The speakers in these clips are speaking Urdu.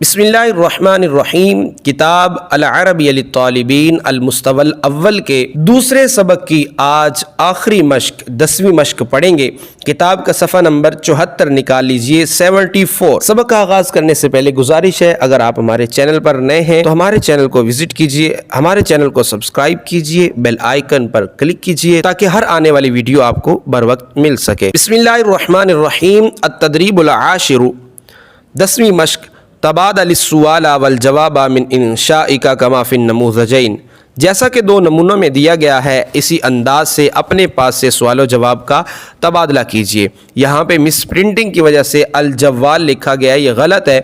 بسم اللہ الرحمن الرحیم۔ کتاب العربیہ للطالبین المستوى الاول کے دوسرے سبق کی آج آخری مشق 10ویں مشق پڑھیں گے۔ کتاب کا صفحہ نمبر 74 نکال لیجئے 74۔ سبق کا آغاز کرنے سے پہلے گزارش ہے، اگر آپ ہمارے چینل پر نئے ہیں تو ہمارے چینل کو وزٹ کیجئے، ہمارے چینل کو سبسکرائب کیجئے، بیل آئیکن پر کلک کیجئے تاکہ ہر آنے والی ویڈیو آپ کو بر وقت مل سکے۔ بسم اللہ الرحمن الرحیم۔ التدریب العاشر، 10ویں مشق۔ تبادل السؤال والجواب من انشائک کما فی النموذجین، جیسا کہ دو نمونوں میں دیا گیا ہے اسی انداز سے اپنے پاس سے سوال و جواب کا تبادلہ کیجئے۔ یہاں پہ مس پرنٹنگ کی وجہ سے الجوال لکھا گیا ہے، یہ غلط ہے،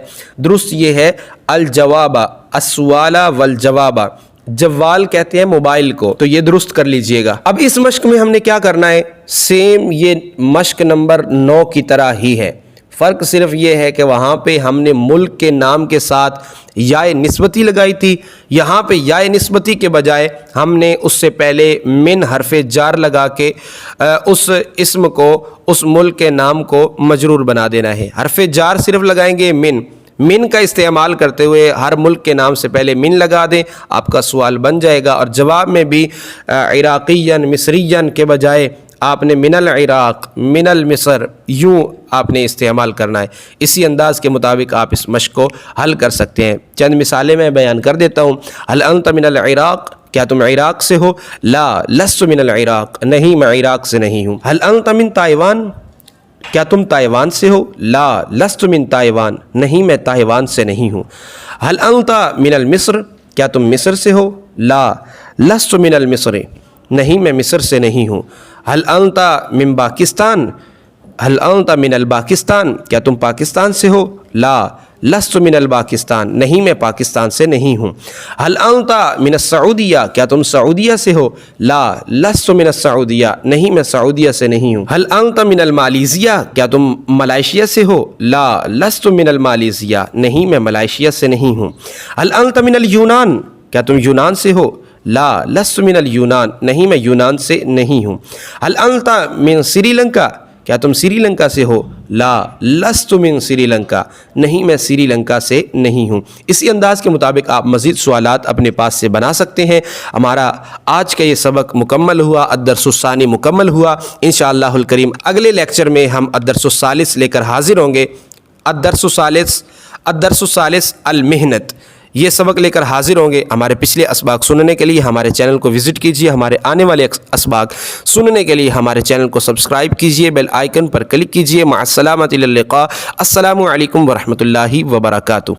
درست یہ ہے الجواب، السؤال والجواب۔ جوال کہتے ہیں موبائل کو، تو یہ درست کر لیجئے گا۔ اب اس مشق میں ہم نے کیا کرنا ہے، سیم یہ مشق نمبر 9 کی طرح ہی ہے، فرق صرف یہ ہے کہ وہاں پہ ہم نے ملک کے نام کے ساتھ یائے نسبتی لگائی تھی، یہاں پہ یائے نسبتی کے بجائے ہم نے اس سے پہلے من حرف جار لگا کے اس اسم کو، اس ملک کے نام کو مجرور بنا دینا ہے۔ حرف جار صرف لگائیں گے من کا استعمال کرتے ہوئے ہر ملک کے نام سے پہلے من لگا دیں، آپ کا سوال بن جائے گا۔ اور جواب میں بھی عراقین مصرین کے بجائے آپ نے من العراق، من المصر، یوں آپ نے استعمال کرنا ہے۔ اسی انداز کے مطابق آپ اس مشق کو حل کر سکتے ہیں۔ چند مثالیں میں بیان کر دیتا ہوں۔ هل انت من العراق، کیا تم عراق سے ہو؟ لا لست من العراق، نہیں میں عراق سے نہیں ہوں۔ هل انت من تائیوان، کیا تم تائیوان سے ہو؟ لا لست من تائیوان، نہیں میں تائیوان سے نہیں ہوں۔ هل انت من المصر، کیا تم مصر سے ہو؟ لا لست من المصر، نہیں میں مصر سے نہیں ہوں۔ هل انت من پاکستان، هل انت من الپاکستان، کیا تم پاکستان سے ہو؟ لا لست من الپاکستان، نہیں میں پاکستان سے نہیں ہوں۔ هل انت من السعودیہ، کیا تم سعودیہ سے ہو؟ لا لست من السعودیہ، نہیں میں سعودیہ سے نہیں ہوں۔ هل انت من المالیزیہ، کیا تم ملائیشیا سے ہو؟ لا لست من المالیزیہ، نہیں میں ملائیشیا سے نہیں ہوں۔ هل انت من اليونان، کیا تم یونان سے ہو؟ لا لست من اليونان، نہیں میں یونان سے نہیں ہوں۔ هل انت من سری لنکا، کیا تم سری لنکا سے ہو؟ لا لست من سری لنکا، نہیں میں سری لنکا سے نہیں ہوں۔ اسی انداز کے مطابق آپ مزید سوالات اپنے پاس سے بنا سکتے ہیں۔ ہمارا آج کا یہ سبق مکمل ہوا، الدرس الثانی مکمل ہوا۔ انشاءاللہ الکریم اگلے لیکچر میں ہم الدرس الثالث لے کر حاضر ہوں گے۔ الدرس الثالث المحنت، یہ سبق لے کر حاضر ہوں گے۔ ہمارے پچھلے اسباق سننے کے لیے ہمارے چینل کو وزٹ کیجئے، ہمارے آنے والے اسباق سننے کے لیے ہمارے چینل کو سبسکرائب کیجئے، بیل آئیکن پر کلک کیجئے۔ مع السلامۃ، الی اللقاء۔ السلام علیکم ورحمۃ اللہ وبرکاتہ۔